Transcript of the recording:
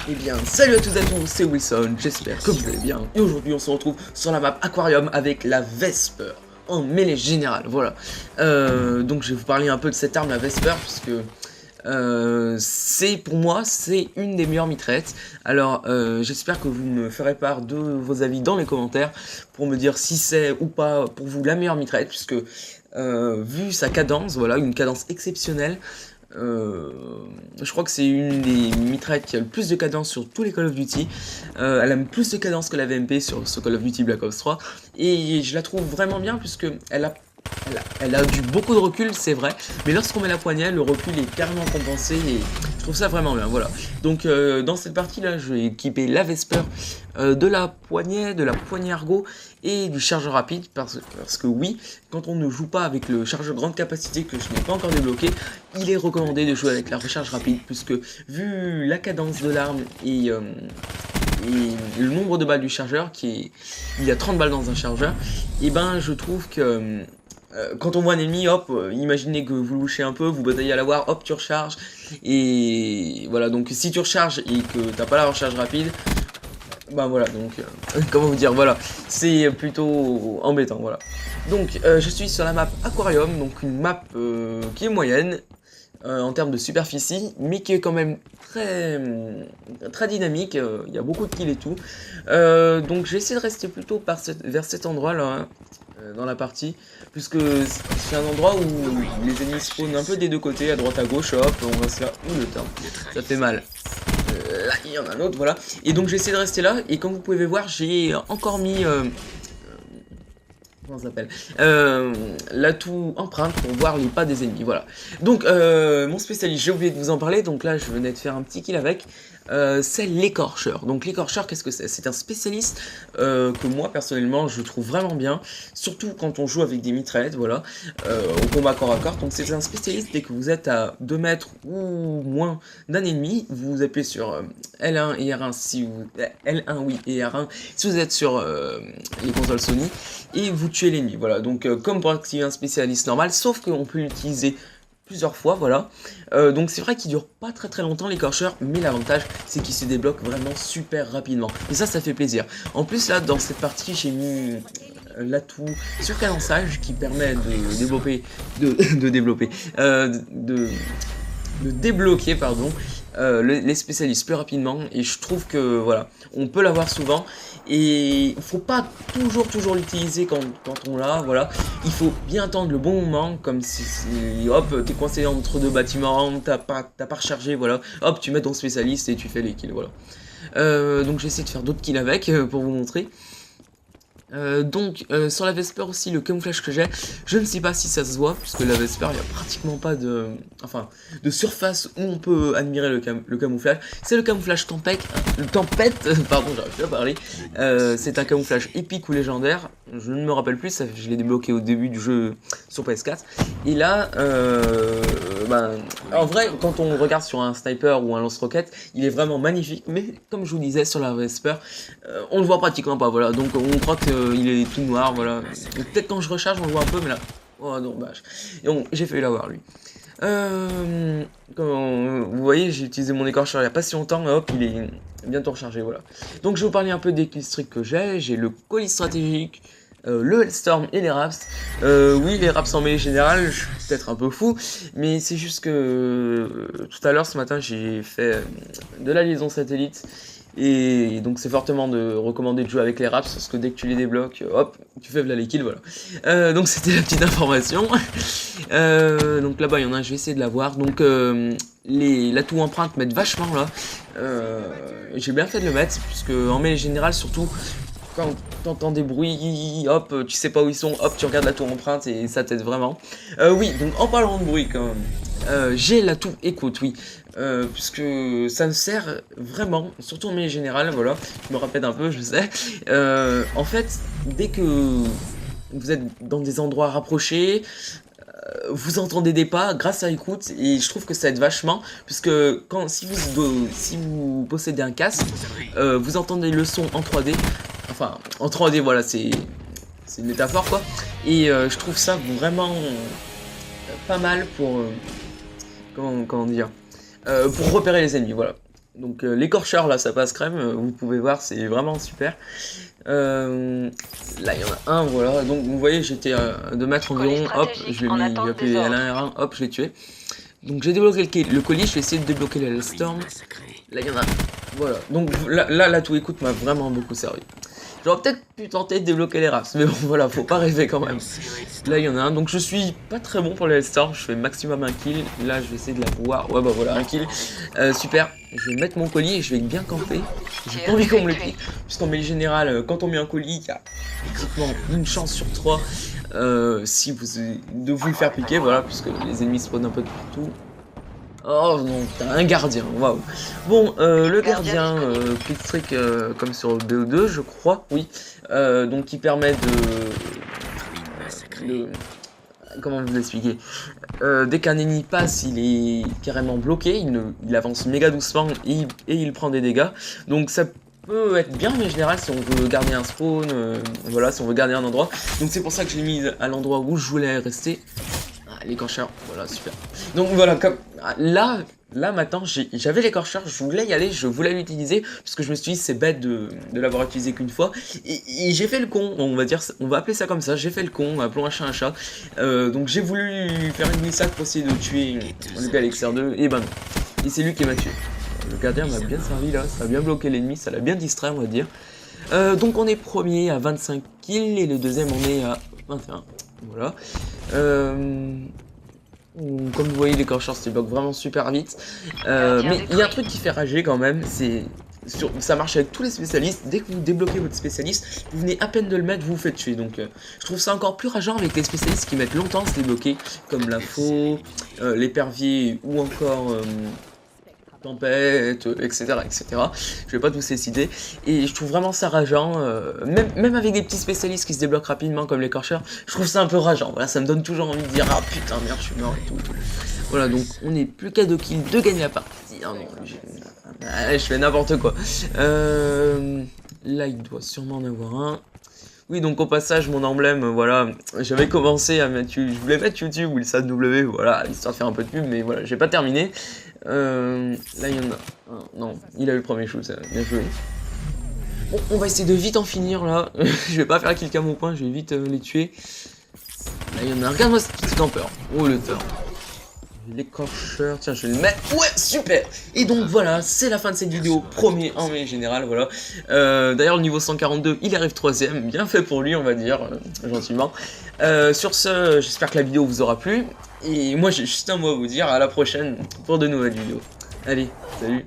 Eh bien, salut à toutes et à tous, c'est Wilson, j'espère que vous allez bien. Et aujourd'hui, on se retrouve sur la map Aquarium avec la Vesper en mêlée générale, voilà. Donc, je vais vous parler un peu de cette arme, la Vesper, puisque c'est, pour moi, c'est une des meilleures mitraillettes. Alors, j'espère que vous me ferez part de vos avis dans les commentaires pour me dire si c'est ou pas pour vous la meilleure mitraillette, puisque vu sa cadence, voilà, une cadence exceptionnelle. Je crois que c'est une des mitraillettes qui a le plus de cadence sur tous les Call of Duty. Elle a plus de cadence que la VMP sur ce Call of Duty Black Ops 3. Et je la trouve vraiment bien puisque elle a beaucoup de recul, c'est vrai. Mais lorsqu'on met la poignée, le recul est carrément compensé et je trouve ça vraiment bien. Voilà. Donc dans cette partie là, je vais équiper la Vesper de la poignée ergo et du chargeur rapide parce que oui, quand on ne joue pas avec le chargeur grande capacité que je n'ai pas encore débloqué, il est recommandé de jouer avec la recharge rapide puisque vu la cadence de l'arme et le nombre de balles du chargeur il y a 30 balles dans un chargeur, et ben je trouve que quand on voit un ennemi, hop, imaginez que vous louchez un peu, vous bataillez à l'avoir, hop, tu recharges, et voilà, donc si tu recharges et que t'as pas la recharge rapide, bah voilà, donc, comment vous dire, voilà, c'est plutôt embêtant, voilà. Donc, je suis sur la map Aquarium, donc une map qui est moyenne, en termes de superficie, mais qui est quand même très dynamique, il y a beaucoup de kills et tout. Donc j'ai essayé de rester plutôt vers cet endroit là, hein, dans la partie, puisque c'est un endroit où les ennemis spawnent un peu des deux côtés, à droite à gauche, hop, on va se faire... Ouh, le temps, ça fait mal. Là, il y en a un autre, voilà. Et donc j'ai essayé de rester là, et comme vous pouvez voir, j'ai encore mis... comment ça s'appelle, l'atout empreinte pour voir les pas des ennemis, voilà. Donc mon spécialiste, j'ai oublié de vous en parler, donc là je venais de faire un petit kill avec, c'est l'écorcheur. Donc l'écorcheur, qu'est-ce que c'est? C'est un spécialiste que moi personnellement je trouve vraiment bien, surtout quand on joue avec des mitraillettes, voilà, au combat corps à corps. Donc c'est un spécialiste, dès que vous êtes à 2 mètres ou moins d'un ennemi, vous appuyez sur L1 et R1 si vous... L1 oui et R1 si vous êtes sur les consoles Sony, et vous tuez l'ennemi, voilà. Donc comme pour activer un spécialiste normal, sauf qu'on peut l'utiliser plusieurs fois, voilà. Donc c'est vrai qu'il dure pas très longtemps l'écorcheur, mais l'avantage c'est qu'il se débloque vraiment super rapidement, et ça fait plaisir. En plus là dans cette partie j'ai mis l'atout sur cadençage qui permet de développer, de débloquer pardon, les spécialistes plus rapidement, et je trouve que voilà, on peut l'avoir souvent, et il faut pas toujours l'utiliser quand on l'a, voilà. Il faut bien attendre le bon moment, comme si hop, t'es coincé entre deux bâtiments, t'as pas rechargé, voilà, hop, tu mets ton spécialiste et tu fais les kills, voilà. Donc j'essaie de faire d'autres kills avec pour vous montrer. Sur la Vesper aussi, le camouflage que j'ai, je ne sais pas si ça se voit, puisque la Vesper, il n'y a pratiquement pas de surface où on peut admirer le camouflage. C'est le camouflage tempête, pardon, j'arrive plus à parler. C'est un camouflage épique ou légendaire, je ne me rappelle plus, je l'ai débloqué au début du jeu sur PS4. Et là, en vrai, quand on regarde sur un sniper ou un lance-roquette, il est vraiment magnifique, mais comme je vous disais, sur la Vesper, on le voit pratiquement pas, voilà, donc on croit qu'il est tout noir, voilà. Peut-être quand je recharge, on le voit un peu, mais là, oh dommage. Et bon, j'ai failli l'avoir, lui. Vous voyez, j'ai utilisé mon écorcheur il n'y a pas si longtemps, hop, il est bientôt rechargé, voilà. Donc je vais vous parler un peu des killstreaks que j'ai le colis stratégique, le Hellstorm et les Raps. Oui, les Raps en mêlée générale, je suis peut-être un peu fou, mais c'est juste que tout à l'heure, ce matin, j'ai fait de la liaison satellite, et donc c'est fortement recommandé de jouer avec les Raps, parce que dès que tu les débloques, hop, tu fais les kills, voilà. Donc c'était la petite information. Donc là-bas, il y en a un, je vais essayer de l'avoir. Donc l'atout empreinte m'aide vachement là. J'ai bien fait de le mettre, puisque en mêlée générale, surtout quand t'entends des bruits, hop, tu sais pas où ils sont, hop, tu regardes la tour empreinte et ça t'aide vraiment. Oui, donc en parlant de bruit quand même, j'ai l'atout écoute, oui, puisque ça me sert vraiment, surtout en mêlée générale, voilà, je me répète un peu, je sais. En fait, dès que vous êtes dans des endroits rapprochés, vous entendez des pas grâce à écoute, et je trouve que ça aide vachement, puisque si vous possédez un casque, vous entendez le son en 3D, enfin en 3D, voilà, c'est une métaphore quoi, et je trouve ça vraiment pas mal pour comment dire, pour repérer les ennemis, voilà. Donc l'écorcheur là ça passe crème, vous pouvez voir c'est vraiment super. Là il y en a un, voilà, donc vous voyez j'étais à 2 mètres environ, hop, je l'ai mis, j'ai appuyé à l'un, hop, je l'ai tué. Donc j'ai débloqué le colis, je vais essayer de débloquer le Hellstorm. Là il y en a, voilà, donc là tout écoute m'a vraiment beaucoup servi. J'aurais peut-être pu tenter de débloquer les races, mais bon voilà, faut pas rêver quand même. Là il y en a un, donc je suis pas très bon pour le Hellstorm, je fais maximum un kill. Là je vais essayer de la voir, ouais bah voilà, un kill. Super, je vais mettre mon colis et je vais bien camper. J'ai pas envie qu'on me le pique, puisqu'en mêlée générale, quand on met un colis, il y a pratiquement une chance sur 3 si de vous le faire piquer, voilà, puisque les ennemis spawnent un peu de partout. Oh non, t'as un gardien, waouh. Bon, le gardien, quick trick comme sur BO2, je crois, oui. Donc qui permet comment vous expliquer, dès qu'un ennemi passe, il est carrément bloqué, il avance méga doucement et il prend des dégâts. Donc ça peut être bien, mais en général, si on veut garder un spawn, voilà, si on veut garder un endroit. Donc c'est pour ça que je l'ai mis à l'endroit où je voulais rester. L'écorcheur, voilà, super. Donc voilà, comme là maintenant, j'avais l'écorcheur, je voulais y aller, je voulais l'utiliser, parce que je me suis dit c'est bête de l'avoir utilisé qu'une fois, et j'ai fait le con, on va dire, on va appeler ça comme ça, j'ai fait le con, appelons un chat un chat. Donc j'ai voulu faire une glissade pour essayer de tuer le Galaxer 2, et ben non, et c'est lui qui m'a tué. Le gardien m'a bien servi là, ça a bien bloqué l'ennemi, ça l'a bien distrait on va dire. Donc on est premier à 25 kills, et le deuxième on est à 21. Voilà. Comme vous voyez, l'écorcheur se débloque vraiment super vite. Mais il y a un truc qui fait rager quand même, c'est... ça marche avec tous les spécialistes, dès que vous débloquez votre spécialiste, vous venez à peine de le mettre, vous vous faites tuer. Donc je trouve ça encore plus rageant avec les spécialistes qui mettent longtemps à se débloquer, comme la faux, l'épervier ou encore... tempête, etc., etc. Je vais pas tous les citer. Et je trouve vraiment ça rageant. Même avec des petits spécialistes qui se débloquent rapidement comme l'écorcheur, je trouve ça un peu rageant. Voilà, ça me donne toujours envie de dire ah putain merde, je suis mort et tout. Voilà, donc on est plus qu'à 2 kills de gagner la partie. Ah non, je fais n'importe quoi. Là, il doit sûrement en avoir un. Oui, donc au passage, mon emblème, voilà, j'avais commencé à mettre, je voulais mettre YouTube ou le SAW, voilà, histoire de faire un peu de pub, mais voilà, j'ai pas terminé. Là, il y en a un, non, il a eu le premier shoot, bien joué. Bon, on va essayer de vite en finir, là, je vais pas faire kill cam au point, je vais vite les tuer. Là, il y en a un, regarde-moi ce petit camper, oh le temps. L'écorcheur, tiens je vais le mettre, ouais super. Et donc voilà, c'est la fin de cette vidéo, premier en mêlée générale, voilà. D'ailleurs le niveau 142, il arrive 3ème, bien fait pour lui on va dire, gentiment. Sur ce, j'espère que la vidéo vous aura plu, et moi j'ai juste un mot à vous dire, à la prochaine pour de nouvelles vidéos. Allez, salut.